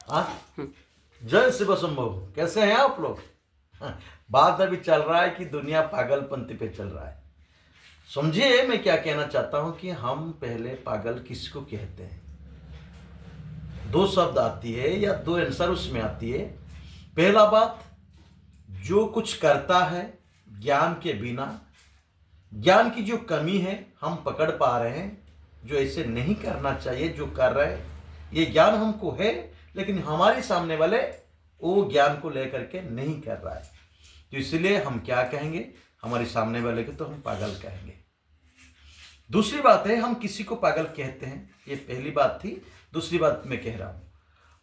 हाँ, जय शिव शंभो। कैसे हैं आप लोग? हाँ, बात अभी चल रहा है कि दुनिया पागलपंथी पे चल रहा है। समझिए मैं क्या कहना चाहता हूं कि हम पहले पागल किसको कहते हैं। दो शब्द आती है या दो आंसर उसमें आती है। पहला बात, जो कुछ करता है ज्ञान के बिना, ज्ञान की जो कमी है हम पकड़ पा रहे हैं, जो ऐसे नहीं करना चाहिए जो कर रहे हैं, ये ज्ञान हमको है लेकिन हमारे सामने वाले वो ज्ञान को लेकर के नहीं कर रहा है, तो इसलिए हम क्या कहेंगे, हमारे सामने वाले को तो हम पागल कहेंगे। दूसरी बात है, हम किसी को पागल कहते हैं, ये पहली बात थी। दूसरी बात मैं कह रहा हूं,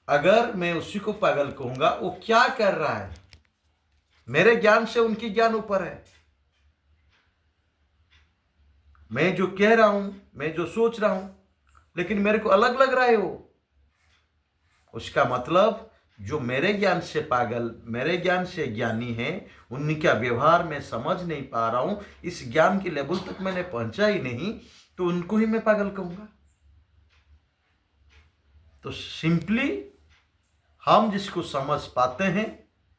अगर मैं उसी को पागल कहूंगा, वो क्या कर रहा है, मेरे ज्ञान से उनकी ज्ञान ऊपर है। मैं जो कह रहा हूं, मैं जो सोच रहा हूं, लेकिन मेरे को अलग लग रहा है वो, उसका मतलब जो मेरे ज्ञान से पागल, मेरे ज्ञान से ज्ञानी है, उनका व्यवहार मैं समझ नहीं पा रहा हूं, इस ज्ञान के लेवल तक मैंने पहुंचा ही नहीं, तो उनको ही मैं पागल कहूंगा। तो सिंपली हम जिसको समझ पाते हैं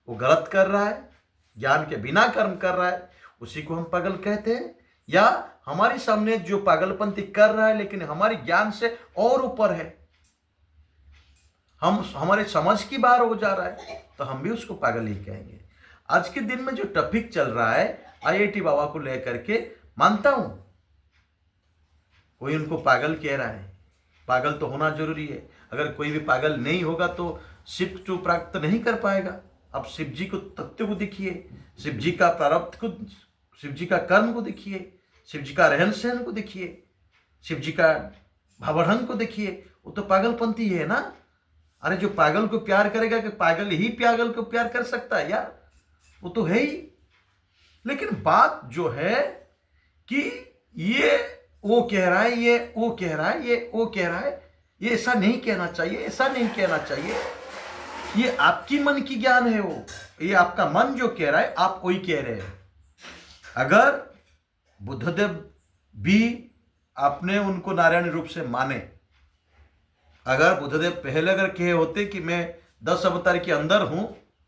वो गलत कर रहा है, ज्ञान के बिना कर्म कर रहा है, उसी को हम पागल कहते हैं। या हमारे सामने जो पागलपंथी कर रहा है लेकिन हमारे ज्ञान से और ऊपर है, हम हमारे समझ की बाहर हो जा रहा है, तो हम भी उसको पागल ही कहेंगे। आज के दिन में जो टॉपिक चल रहा है आईआईटी बाबा को लेकर के, मानता हूं कोई उनको पागल कह रहा है, पागल तो होना जरूरी है। अगर कोई भी पागल नहीं होगा तो शिव को प्राप्त नहीं कर पाएगा। अब शिव जी को तत्व को देखिए, शिव जी का प्रारब्ध को, शिव जी का कर्म को देखिए, शिव जी का रहन सहन को देखिए, शिव जी का भावढ़ंग को देखिए, वो तो पागलपंथी है ना। अरे जो पागल को प्यार करेगा कि पागल ही पागल को प्यार कर सकता है यार, वो तो है ही। लेकिन बात जो है कि ये वो कह रहा है, ये वो कह रहा है, ये वो कह रहा है, ये ऐसा नहीं कहना चाहिए, ऐसा नहीं कहना चाहिए। ये आपकी मन की ज्ञान है, वो ये आपका मन जो कह रहा है आप वही कह रहे हैं। अगर बुद्धदेव भी आपने उनको नारायण रूप से माने, अगर बुद्धदेव पहले अगर कहे होते कि मैं 10 अवतार के अंदर हूं,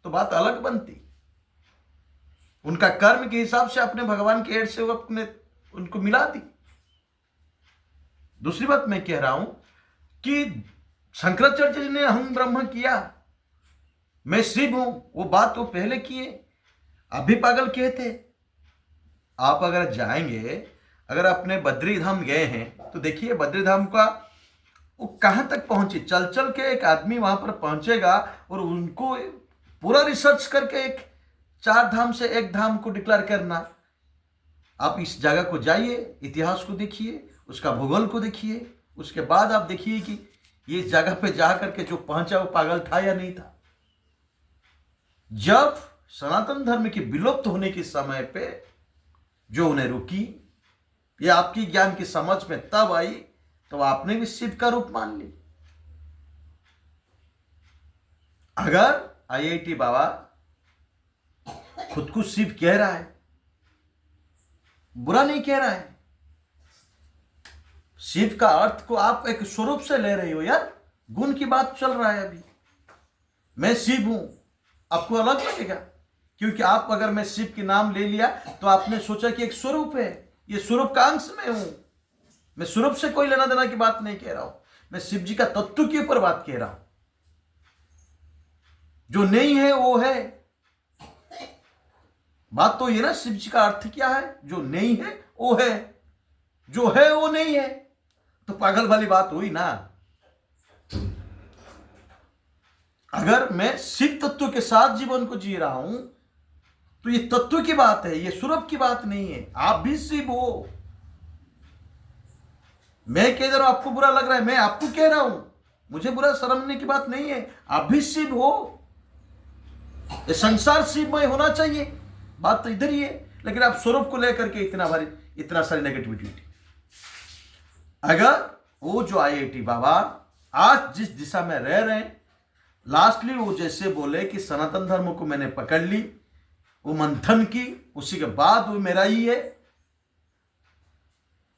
तो बात अलग बनती। उनका कर्म के हिसाब से अपने भगवान के एड से वो अपने उनको मिला दी। दूसरी बात मैं कह रहा हूं कि शंकराचार्य जी ने हम ब्रह्म किया, मैं शिव हूं, वो बात वो पहले किए, आप भी पागल कहते। आप अगर जाएंगे, अगर अपने बद्री धाम गए हैं तो देखिए बद्री धाम का वो कहां तक पहुंचे, चल चल के एक आदमी वहां पर पहुंचेगा और उनको पूरा रिसर्च करके एक 4 धाम से एक धाम को डिक्लेयर करना। आप इस जगह को जाइए, इतिहास को देखिए, उसका भूगोल को देखिए, उसके बाद आप देखिए कि ये जगह पे जा करके जो पहुंचा वो पागल था या नहीं था। जब सनातन धर्म के विलुप्त होने के समय पे जो उन्हें रुकी, ये आपकी ज्ञान की समझ में तब आई, तो आपने भी शिव का रूप मान ली। अगर आईआईटी बाबा खुद को शिव कह रहा है, बुरा नहीं कह रहा है, शिव का अर्थ को आप एक स्वरूप से ले रहे हो यार, गुण की बात चल रहा है अभी। मैं शिव हूं, आपको अलग लगेगा, क्योंकि आप अगर मैं शिव के नाम ले लिया तो आपने सोचा कि एक स्वरूप है, ये स्वरूप का अंश में हूं। मैं स्वरूप से कोई लेना देना की बात नहीं कह रहा हूं, मैं शिव जी का तत्व के ऊपर बात कह रहा हूं। जो नहीं है वो है, बात तो ये ना, शिव जी का अर्थ क्या है, जो नहीं है वो है, जो है वो नहीं है, तो पागल वाली बात हुई ना। अगर मैं शिव तत्व के साथ जीवन को जी रहा हूं तो ये तत्व की बात है, ये स्वरूप की बात नहीं है। आप भी शिव हो, मैं कह रहा हूं, आपको बुरा लग रहा है, मैं आपको कह रहा हूं, मुझे बुरा शर्मने की बात नहीं है, आप भी शिव हो। ये संसार शिवमय होना चाहिए, बात तो इधर ही है। लेकिन आप स्वरूप को लेकर के इतना भारी, इतना सारी नेगेटिविटी। अगर वो जो आईआईटी बाबा आज जिस दिशा में रह रहे हैं, लास्टली वो जैसे बोले कि सनातन धर्म को मैंने पकड़ ली, वो मंथन की, उसी के बाद वो मेरा ही है,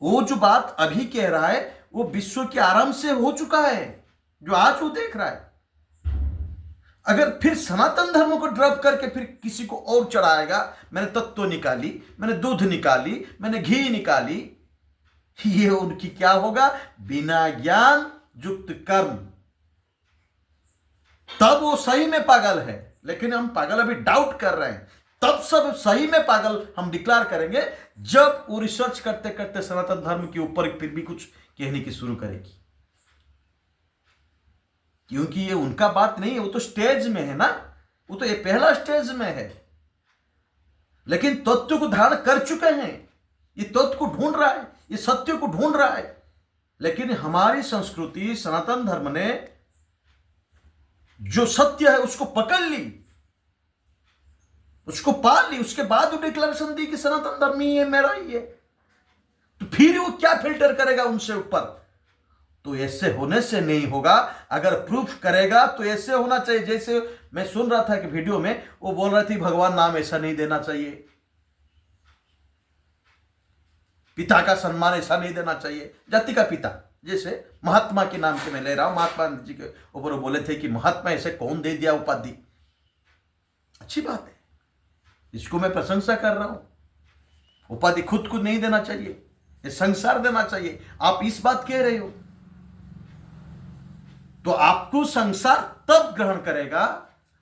वो जो बात अभी कह रहा है वो विश्व के आरंभ से हो चुका है, जो आज वो देख रहा है। अगर फिर सनातन धर्म को ड्रॉप करके फिर किसी को और चढ़ाएगा, मैंने तत्व निकाली, मैंने दूध निकाली, मैंने घी निकाली, ये उनकी क्या होगा? बिना ज्ञान युक्त कर्म। तब वो सही में पागल है, लेकिन हम पागल अभी डाउट कर रहे हैं। तब सब सही में पागल हम डिक्लेयर करेंगे जब वो रिसर्च करते करते सनातन धर्म के ऊपर फिर भी कुछ कहने की शुरू करेगी। क्योंकि ये उनका बात नहीं है, वो तो स्टेज में है ना, वो तो ये पहला स्टेज में है, लेकिन तत्व को धारण कर चुके हैं। ये तत्व को ढूंढ रहा है, ये सत्य को ढूंढ रहा है। लेकिन हमारी संस्कृति सनातन धर्म ने जो सत्य है उसको पकड़ ली, उसको पा ली, उसके बाद वो डिक्लेरेशन दी कि सनातन धर्म ही है, मेरा ही है। तो फिर वो क्या फिल्टर करेगा उनसे ऊपर? तो ऐसे होने से नहीं होगा। अगर प्रूफ करेगा तो ऐसे होना चाहिए। जैसे मैं सुन रहा था कि वीडियो में वो बोल रही थी भगवान नाम ऐसा नहीं देना चाहिए, पिता का सम्मान ऐसा नहीं देना चाहिए, जाति का पिता। जैसे महात्मा के नाम से मैं ले रहा हूं, महात्मा जी के ऊपर वो बोले थे कि महात्मा ऐसे कौन दे दिया उपाधि। अच्छी बात है, इसको मैं प्रशंसा कर रहा हूं। उपाधि खुद को नहीं देना चाहिए, ये संसार देना चाहिए। आप इस बात कह रहे हो तो आपको संसार तब ग्रहण करेगा,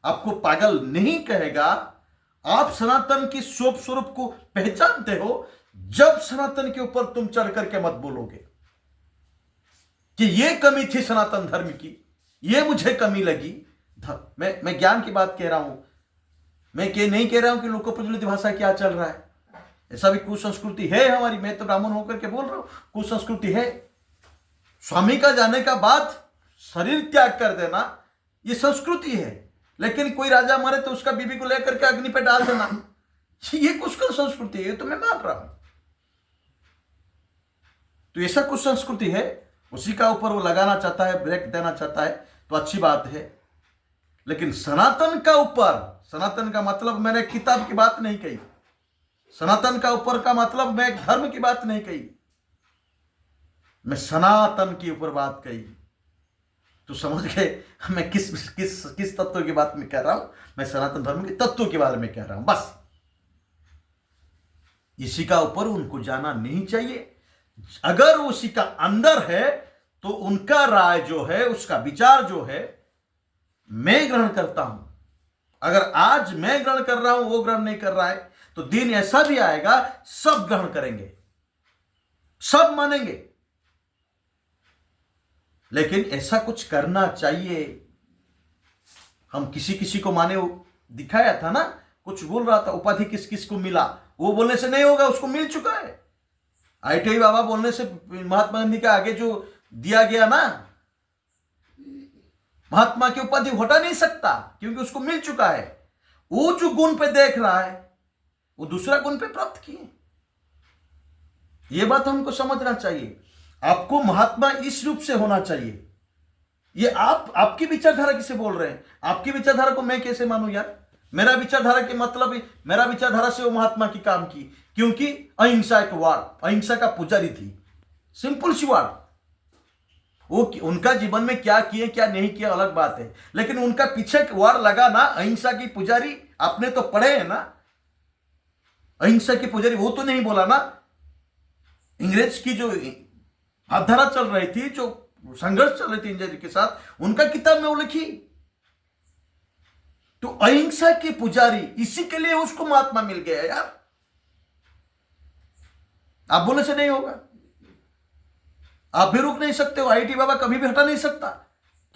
आपको पागल नहीं कहेगा। आप सनातन की स्वरूप स्वरूप को पहचानते हो जब सनातन के ऊपर तुम चढ़ करके मत बोलोगे कि ये कमी थी सनातन धर्म की, ये मुझे कमी लगी। मैं ज्ञान की बात कह रहा हूं, मैं नहीं कह रहा हूं कि लोक प्रचलित भाषा क्या चल रहा है। ऐसा भी कुसंस्कृति है हमारी, मैं तो ब्राह्मण होकर के बोल रहा हूं, कुसंस्कृति है। स्वामी का जाने का बाद शरीर त्याग कर देना ये संस्कृति है, लेकिन कोई राजा मरे तो उसका बीबी को लेकर के अग्नि पे डाल देना, ये कुछ संस्कृति है, तो मैं मान रहा हूं। तो ऐसा कुछ संस्कृति है, उसी का ऊपर वो लगाना चाहता है, ब्रेक देना चाहता है, तो अच्छी बात है। लेकिन सनातन का ऊपर, सनातन का मतलब मैंने किताब की बात नहीं कही, सनातन का ऊपर का मतलब मैं धर्म की बात नहीं कही, मैं सनातन के ऊपर बात कही। तो समझ गए मैं किस तत्व की बात में कह रहा हूं? मैं सनातन धर्म के तत्व के बारे में कह रहा हूं। बस इसी का ऊपर उनको जाना नहीं चाहिए। अगर उसी का अंदर है तो उनका राय जो है, उसका विचार जो है, मैं ग्रहण करता हूं। अगर आज मैं ग्रहण कर रहा हूं, वो ग्रहण नहीं कर रहा है, तो दिन ऐसा भी आएगा सब ग्रहण करेंगे, सब मानेंगे। लेकिन ऐसा कुछ करना चाहिए। हम किसी किसी को माने, दिखाया था ना, कुछ बोल रहा था उपाधि किस किस को मिला, वो बोलने से नहीं होगा, उसको मिल चुका है। ITI बाबा बोलने से महात्मा गांधी के आगे जो दिया गया ना, महात्मा की उपाधि हटा नहीं सकता, क्योंकि उसको मिल चुका है। वो जो गुण पे देख रहा है वो दूसरा गुण पे प्राप्त किए। ये बात हमको समझना चाहिए। आपको महात्मा इस रूप से होना चाहिए। ये आपकी विचारधारा किसे बोल रहे हैं? आपकी विचारधारा को मैं कैसे मानूं यार? मेरा विचारधारा के मतलब, मेरा विचारधारा से वो महात्मा की काम की, क्योंकि अहिंसा एक वार, अहिंसा का पुजारी थी। सिंपल सी वार। वो उनका जीवन में क्या किए क्या नहीं किया अलग बात है, लेकिन उनका पीछे वार लगा ना, अहिंसा की पुजारी। आपने तो पढ़े हैं ना, अहिंसा की पुजारी। वो तो नहीं बोला ना, अंग्रेज की जो धारा चल रही थी, जो संघर्ष चल रही थी इंग्रज के साथ, उनका किताब में वो लिखी। तो अहिंसा के पुजारी, इसी के लिए उसको महात्मा मिल गया यार। आप बोलने से नहीं होगा, आप भी रोक नहीं सकते हो। IIT बाबा कभी भी हटा नहीं सकता,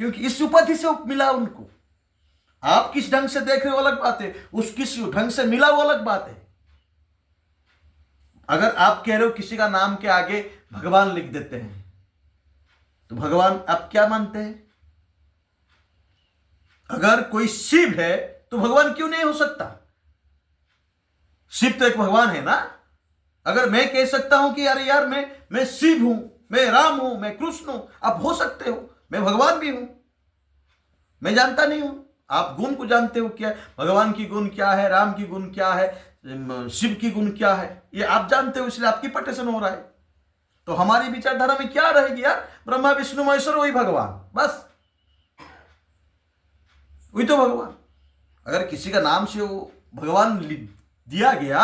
क्योंकि इस उपाधि से मिला उनको। आप किस ढंग से देख रहे हो अलग बात है, उस किस ढंग से मिला वो अलग बात है। अगर आप कह रहे हो किसी का नाम के आगे भगवान लिख देते हैं, तो भगवान आप क्या मानते हैं? अगर कोई शिव है तो भगवान क्यों नहीं हो सकता? शिव तो एक भगवान है ना। अगर मैं कह सकता हूं कि यार यार मैं शिव हूं, मैं राम हूं, मैं कृष्ण हूं, आप हो सकते हो, मैं भगवान भी हूं। मैं जानता नहीं हूं, आप गुण को जानते हो। क्या भगवान की गुण क्या है, राम की गुण क्या है, शिव की गुण क्या है, ये आप जानते हो, इसलिए आपकी पटेशन हो रहा है। तो हमारी विचारधारा में क्या रहेगी यार? ब्रह्मा विष्णु महेश्वर वही भगवान, बस। वही तो भगवान। अगर किसी का नाम से वो भगवान दिया गया,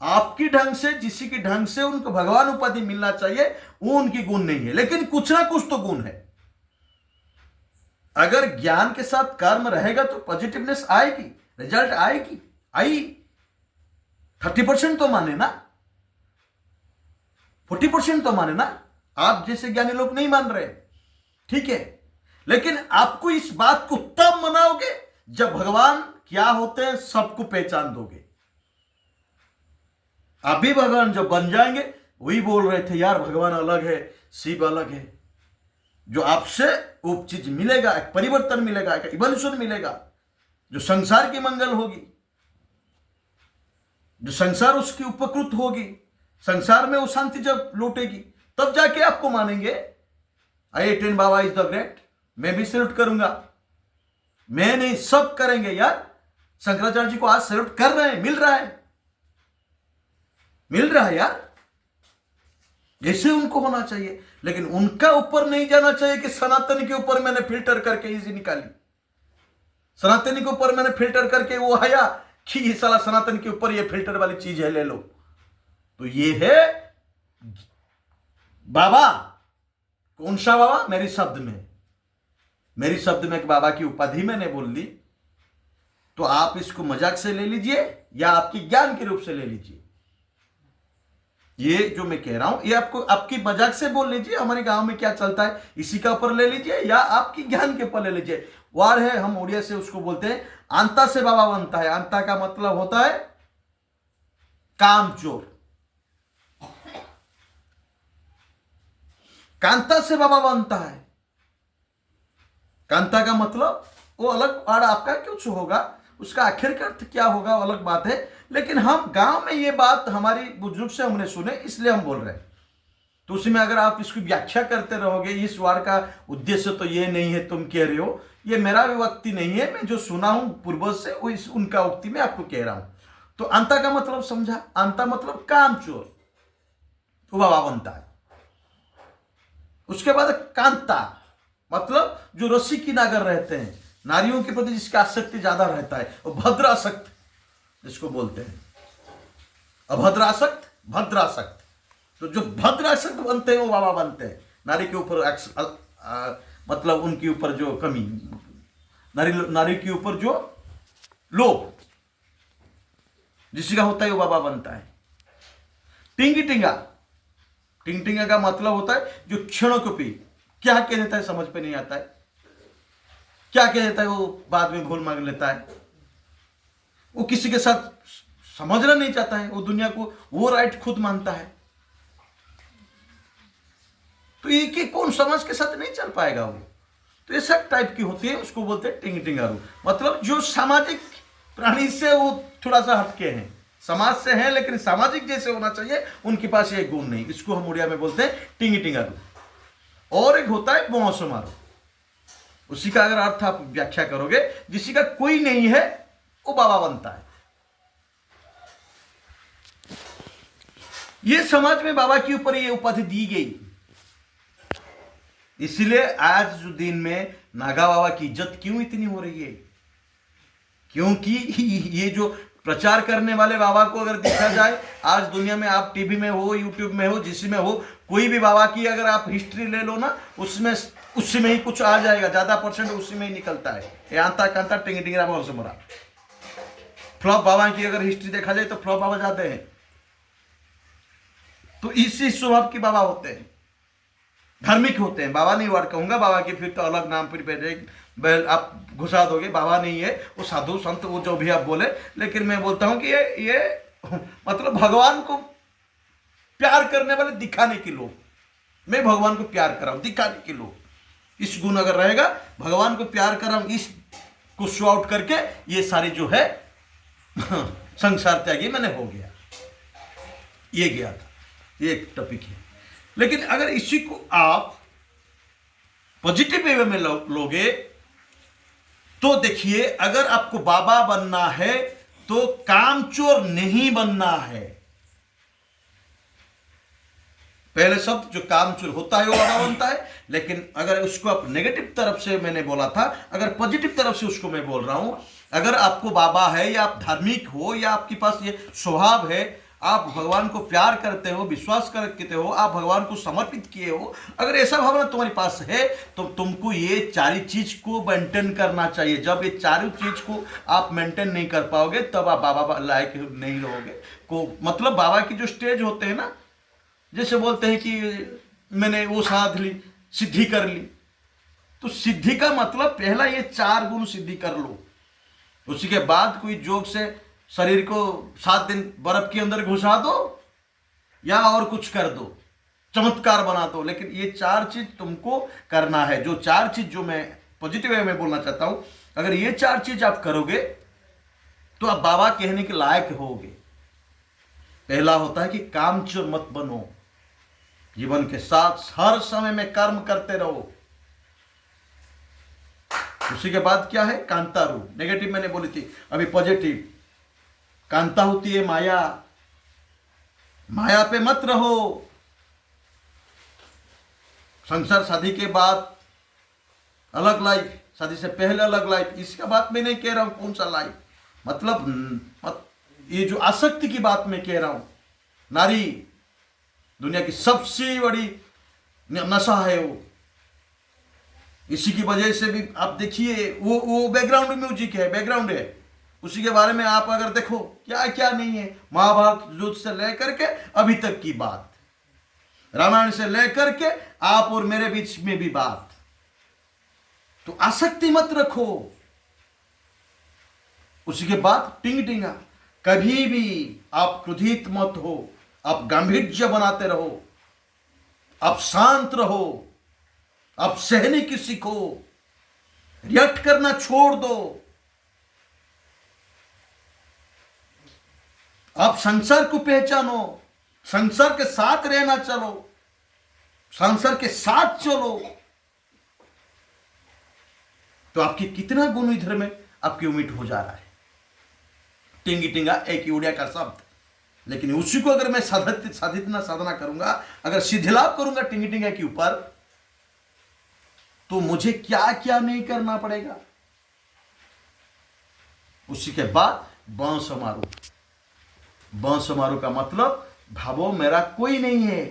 आपकी ढंग से, किसी के ढंग से उनको भगवान उपाधि मिलना चाहिए, वो उनकी गुण नहीं है, लेकिन कुछ ना कुछ तो गुण है। अगर ज्ञान के साथ कर्म रहेगा तो पॉजिटिवनेस आएगी, रिजल्ट आएगी, आई। 30% तो माने ना, 40% तो माने ना। आप जैसे ज्ञानी लोग नहीं मान रहे, ठीक है, लेकिन आपको इस बात को तब मनाओगे जब भगवान क्या होते हैं सबको पहचान दोगे। आप भी भगवान जब बन जाएंगे, वही बोल रहे थे यार भगवान अलग है, शिव अलग है, जो आपसे वो चीज मिलेगा, एक परिवर्तन मिलेगा, एक इवोल्यूशन मिलेगा, जो संसार की मंगल होगी, जो संसार उसकी उपकृत होगी, संसार में वो शांति जब लौटेगी, तब जाके आपको मानेंगे I-10 Baba is the great. मैं भी सैल्यूट करूंगा, मैं नहीं, सब करेंगे यार। शंकराचार्य जी को आज सैल्यूट कर रहे हैं, मिल रहा है यार। ऐसे उनको होना चाहिए, लेकिन उनका ऊपर नहीं जाना चाहिए कि सनातन के ऊपर मैंने फिल्टर करके इजी निकाली, सनातनी के ऊपर मैंने फिल्टर करके वो आया कि ये साला सनातन के ऊपर ये फिल्टर वाली चीज है, ले लो। तो ये है बाबा। कौन सा बाबा? मेरी शब्द में एक बाबा की उपाधि मैंने बोल दी, तो आप इसको मजाक से ले लीजिए या आपकी ज्ञान के रूप से ले लीजिए। ये जो मैं कह रहा हूं, ये आपको आपकी मजाक से बोल लीजिए, हमारे गांव में क्या चलता है इसी का ऊपर ले लीजिए, या आपकी ज्ञान के ऊपर ले लीजिए। वार है, हम उड़िया से उसको बोलते हैं आंता से बाबा बनता है। आंता का मतलब होता है कामचोर। कांता से बाबा बनता है। कांता का मतलब वो अलग वर्ड आपका कुछ होगा, उसका आखिर का अर्थ क्या होगा वो अलग बात है, लेकिन हम गांव में ये बात हमारी बुजुर्ग से हमने सुने, इसलिए हम बोल रहे हैं। तो उसी में अगर आप इसकी व्याख्या करते रहोगे, इस वार का उद्देश्य तो ये नहीं है तुम कह रहे हो, ये मेरा भी उक्ति नहीं है, मैं जो सुना हूं पूर्वज से वो इस उनका उक्ति में आपको कह रहा हूं। तो अंता का मतलब समझा? अंता मतलब कामचोर, वो बाबा बनता है। उसके बाद कांता मतलब जो रस्सी किनागर रहते हैं, नारियों के प्रति जिसका आसक्ति ज्यादा रहता है, वो भद्रासक्त जिसको बोलते हैं। अभद्रासक्त, भद्रासक्त। तो जो भद्रासक्त बनते हैं वो बाबा बनते हैं। नारी के ऊपर मतलब उनके ऊपर जो कमी, नारी के ऊपर जो लोभ जिसका होता है वो बाबा बनता है। टिंगी टिंगा, टिंग टिंगा का मतलब होता है जो क्षणों को पी, क्या कह देता है समझ पे नहीं आता है, क्या कह देता है वो बाद में भूल मांग लेता है, वो किसी के साथ समझना नहीं चाहता है, वो दुनिया को वो राइट खुद मानता है। तो ये कि कौन समाज के साथ नहीं चल पाएगा वो। तो ये सब टाइप की होती है, उसको बोलते हैं टिंग टिंगारू। मतलब जो सामाजिक प्राणी से वो थोड़ा सा हटके हैं, समाज से हैं लेकिन सामाजिक जैसे होना चाहिए, उनके पास ये गुण नहीं। इसको हम उड़िया में बोलते हैं टिंगी टिंगारू। और एक होता है बौसमारू, उसी का अगर अर्थ आप व्याख्या करोगे, जिसी का कोई नहीं है वो बाबा बनता है। ये समाज में बाबा के ऊपर ये उपाधि दी गई, इसलिए आज जो दिन में नागा बाबा की इज्जत क्यों इतनी हो रही है? क्योंकि ये जो प्रचार करने वाले बाबा को अगर देखा जाए, आज दुनिया में आप टीवी में हो, यूट्यूब में हो, जिसमें हो, कोई भी बाबा की अगर आप हिस्ट्री ले लो ना, उसमें उसी में ही कुछ आ जाएगा, ज्यादा परसेंट उसी में ही निकलता है। ये आंता कांता टिंग टिंगरा बहुत से मरा। फ्लॉप बाबा की अगर हिस्ट्री देखा जाए तो फ्लॉप बाबा जाते हैं। तो इसी स्वभाव के बाबा होते हैं, धार्मिक होते हैं। बाबा नहीं वर्ड कहूंगा, बाबा के फिर तो अलग नाम फिर आप घुसा दोगे, बाबा नहीं है वो, साधु संत वो जो भी आप बोले। लेकिन मैं बोलता हूं कि ये मतलब भगवान को प्यार करने वाले दिखाने के लोग, मैं भगवान को प्यार कर रहा हूं दिखाने के लोग। इस गुण अगर रहेगा, भगवान को प्यार कर रहा हूं, इस को शो आउट करके ये सारी जो है संसार त्यागी मैंने हो गया, ये गया था, ये एक टॉपिक है। लेकिन अगर इसी को आप पॉजिटिव वे में लोगे तो देखिए, अगर आपको बाबा बनना है तो कामचोर नहीं बनना है। पहले शब्द जो कामचोर होता है वो बाबा बनता है। लेकिन अगर उसको आप नेगेटिव तरफ से मैंने बोला था, अगर पॉजिटिव तरफ से उसको मैं बोल रहा हूं, अगर आपको बाबा है या आप धार्मिक हो या आपके पास ये स्वभाव है, आप भगवान को प्यार करते हो, विश्वास करते हो, आप भगवान को समर्पित किए हो, अगर ऐसा भावना तुम्हारे पास है तो तुमको ये चारों चीज को मेंटेन करना चाहिए। जब ये चारों चीज को आप मेंटेन नहीं कर पाओगे तब आप बाबा लायक नहीं रहोगे। को मतलब बाबा की जो स्टेज होते हैं ना, जैसे बोलते हैं कि मैंने वो साध ली, सिद्धि कर ली, तो सिद्धि का मतलब पहला ये 4 गुण सिद्धि कर लो, उसी के बाद कोई जोग से शरीर को 7 दिन बर्फ के अंदर घुसा दो या और कुछ कर दो, चमत्कार बना दो। लेकिन ये 4 चीज तुमको करना है। जो 4 चीज जो मैं पॉजिटिव वे में बोलना चाहता हूं, अगर ये 4 चीज आप करोगे तो आप बाबा कहने के लायक होगे। पहला होता है कि कामचोर मत बनो, जीवन के साथ हर समय में कर्म करते रहो। उसी के बाद क्या है, कांता रूप, नेगेटिव मैंने बोली थी, अभी पॉजिटिव। कांता होती है माया, माया पे मत रहो। संसार शादी के बाद अलग लाइफ, शादी से पहले अलग लाइफ, इसका बात मैं नहीं कह रहा हूं कौन सा लाइफ, मतलब ये जो आसक्ति की बात मैं कह रहा हूं। नारी दुनिया की सबसे बड़ी नशा है वो, इसी की वजह से भी आप देखिए वो बैकग्राउंड म्यूजिक है, बैकग्राउंड है, उसी के बारे में आप अगर देखो क्या क्या नहीं है। महाभारत युद्ध से लेकर के अभी तक की बात, रामायण से लेकर के आप और मेरे बीच में भी बात। तो आसक्ति मत रखो। उसी के बाद टिंग टिंगा, कभी भी आप क्रोधित मत हो, आप गांभीर्य बनाते रहो, आप शांत रहो, आप सहने की सीखो, रिएक्ट करना छोड़ दो। आप संसार को पहचानो, संसार के साथ रहना चलो, संसार के साथ चलो, तो आपकी कितना गुण इधर में आपकी उम्मीद हो जा रहा है। टिंगी टिंगा एक ही उड़िया का शब्द, लेकिन उसी को अगर मैं साधना करूंगा, अगर सिद्धिलाभ करूंगा टिंगी टिंगा के ऊपर, तो मुझे क्या क्या नहीं करना पड़ेगा। उसी के बाद बांस मारो। बांस मारो का मतलब भावो मेरा कोई नहीं है,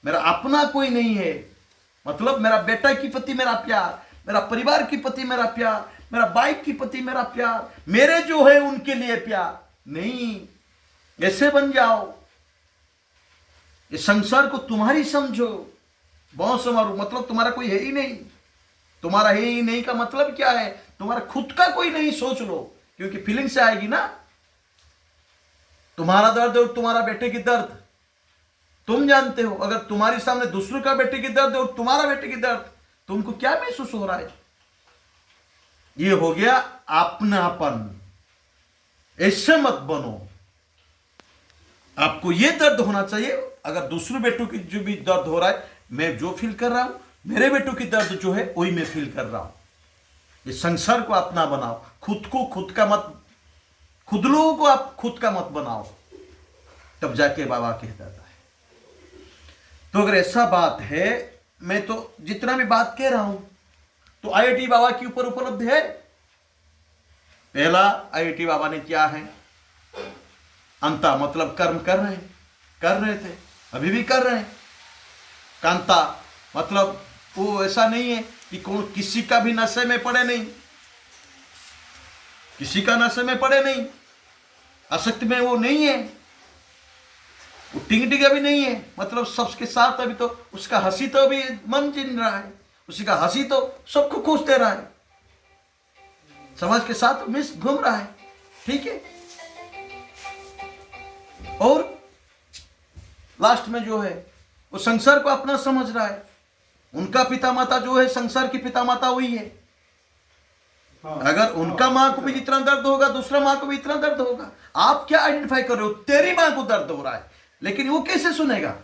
मेरा अपना कोई नहीं है। मतलब मेरा बेटा के प्रति मेरा प्यार, मेरा परिवार के प्रति मेरा प्यार, मेरा बाइक के प्रति मेरा प्यार, मेरे जो है उनके लिए प्यार नहीं। ऐसे बन जाओ, ये संसार को तुम्हारी समझो। बांस मारो मतलब तुम्हारा कोई है ही नहीं। तुम्हारा है ही नहीं का मतलब क्या है, तुम्हारा खुद का कोई नहीं, सोच लो, क्योंकि फीलिंग से आएगी ना। तुम्हारा दर्द और तुम्हारा बेटे की दर्द तुम जानते हो। अगर तुम्हारे सामने दूसरों का बेटे की दर्द और तुम्हारा बेटे की दर्द, तुमको क्या महसूस हो रहा है? ये हो गया अपनापन। ऐसे मत बनो। आपको ये दर्द होना चाहिए, अगर दूसरे बेटों की जो भी दर्द हो रहा है, मैं जो फील कर रहा हूं, मेरे बेटों की दर्द जो है वही मैं फील कर रहा हूं। ये संसार को अपना बनाओ, खुद को खुद का मत, खुद लोगों को आप खुद का मत बनाओ, तब जाके बाबा कहता है। तो अगर ऐसा बात है, मैं तो जितना भी बात कह रहा हूं तो आईआईटी बाबा के ऊपर उपलब्ध है। पहला आईआईटी बाबा ने क्या है, अंता मतलब कर्म कर रहे थे, अभी भी कर रहे हैं। कांता मतलब वो ऐसा नहीं है कि कौन किसी का भी नशे में पड़े नहीं, किसी का नशे में पड़े नहीं, आसक्ति में वो नहीं है, वो टिंग टिंगा भी नहीं है। मतलब सबके साथ अभी तो उसका हंसी तो अभी मन जिन रहा है, उसी का हंसी तो सबको खुश दे रहा है, समाज के साथ मिस घूम रहा है, ठीक है। और लास्ट में जो है वो संसार को अपना समझ रहा है। उनका पिता माता जो है, संसार की पिता माता वही है। अगर उनका मां को भी इतना दर्द होगा, दूसरा मां को भी इतना दर्द होगा। आप क्या आइडेंटिफाई कर रहे हो, तेरी मां को दर्द हो रहा है, लेकिन वो कैसे सुनेगा?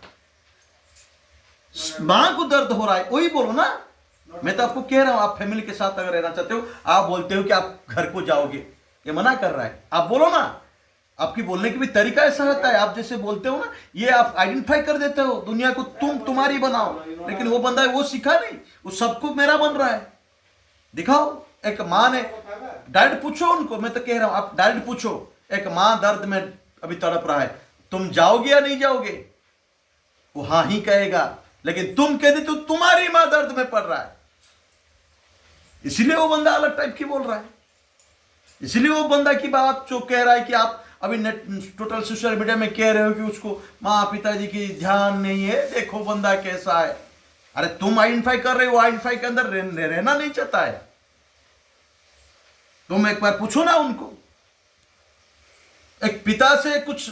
मां को दर्द हो रहा है वही बोलो ना। मैं तो आपको कह रहा हूं, आप फैमिली के साथ अगर रहना चाहते हो, आप बोलते हो कि आप घर को जाओगे, ये मना कर रहा है, आप बोलो ना आपकी बोलने की भी तरीका ऐसा रहता है, आप जैसे बोलते हो ना, ये आप आइडेंटिफाई कर देते हो दुनिया को, तुम तुम्हारी बनाओ। लेकिन वो बंदा वो सीखा नहीं, वो सबको मेरा बन रहा है। दिखाओ, एक माँ ने, डायरेक्ट पूछो उनको, मैं तो कह रहा हूं आप डायरेक्ट पूछो, एक माँ दर्द में अभी तड़प रहा है, तुम जाओगे या नहीं जाओगे? वो हाँ ही कहेगा। लेकिन तुम कह दे तो तुम्हारी माँ दर्द में पड़ रहा है, इसीलिए वो बंदा अलग टाइप की बोल रहा है। इसलिए वो बंदा की बात जो कह रहा है कि आप अभी नेट टोटल सोशल मीडिया में कह रहे हो कि उसको माँ पिताजी की ध्यान नहीं है, देखो बंदा कैसा है। अरे तुम आइडेंटिफाई कर रहे हो, आइडेंटिफाई के अंदर रहना नहीं चाहता है। तुम एक बार पूछो ना उनको, एक पिता से कुछ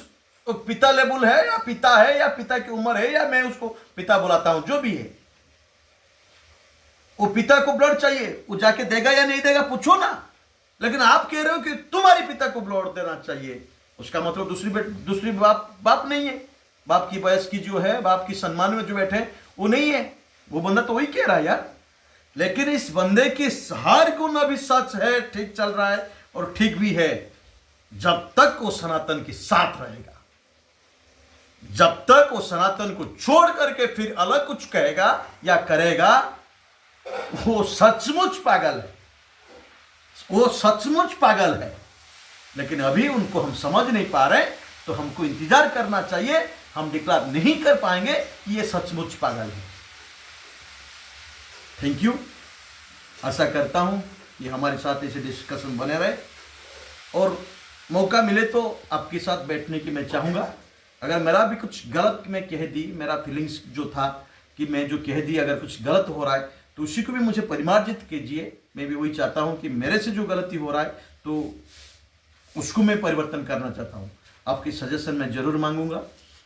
पिता लेबल है या पिता है या पिता की उम्र है, या मैं उसको पिता बुलाता हूं, जो भी है, वो पिता को ब्लड चाहिए, वो जाके देगा या नहीं देगा, पूछो ना। लेकिन आप कह रहे हो कि तुम्हारे पिता को ब्लड देना चाहिए, उसका मतलब दूसरी बाप नहीं है, बाप की वयस की जो है, बाप की सम्मान में जो बैठे वो नहीं है। वो बंदा तो वही कह रहा है यार। लेकिन इस बंदे की हर गुण अभी सच है, ठीक चल रहा है और ठीक भी है, जब तक वो सनातन के साथ रहेगा। जब तक वो सनातन को छोड़ करके फिर अलग कुछ कहेगा या करेगा, वो सचमुच पागल है, वो सचमुच पागल है। लेकिन अभी उनको हम समझ नहीं पा रहे, तो हमको इंतजार करना चाहिए। हम डिक्लेयर नहीं कर पाएंगे कि ये सचमुच पागल है। Thank you. आशा करता हूं कि हमारे साथ ऐसे डिस्कशन बने रहे, और मौका मिले तो आपके साथ बैठने की मैं चाहूँगा। अगर मेरा भी कुछ गलत मैं कह दी, मेरा फीलिंग्स जो था कि मैं जो कह दी अगर कुछ गलत हो रहा है, तो उसी को भी मुझे परिमार्जित कीजिए। मैं भी वही चाहता हूँ कि मेरे से जो गलती हो रहा है तो उसको मैं परिवर्तन करना चाहता हूँ। आपकी सजेशन मैं जरूर मांगूंगा।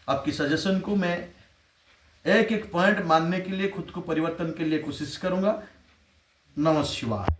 आपकी सजेशन को मैं एक एक पॉइंट मानने के लिए, खुद को परिवर्तन के लिए कोशिश करूँगा। नमः शिवाय।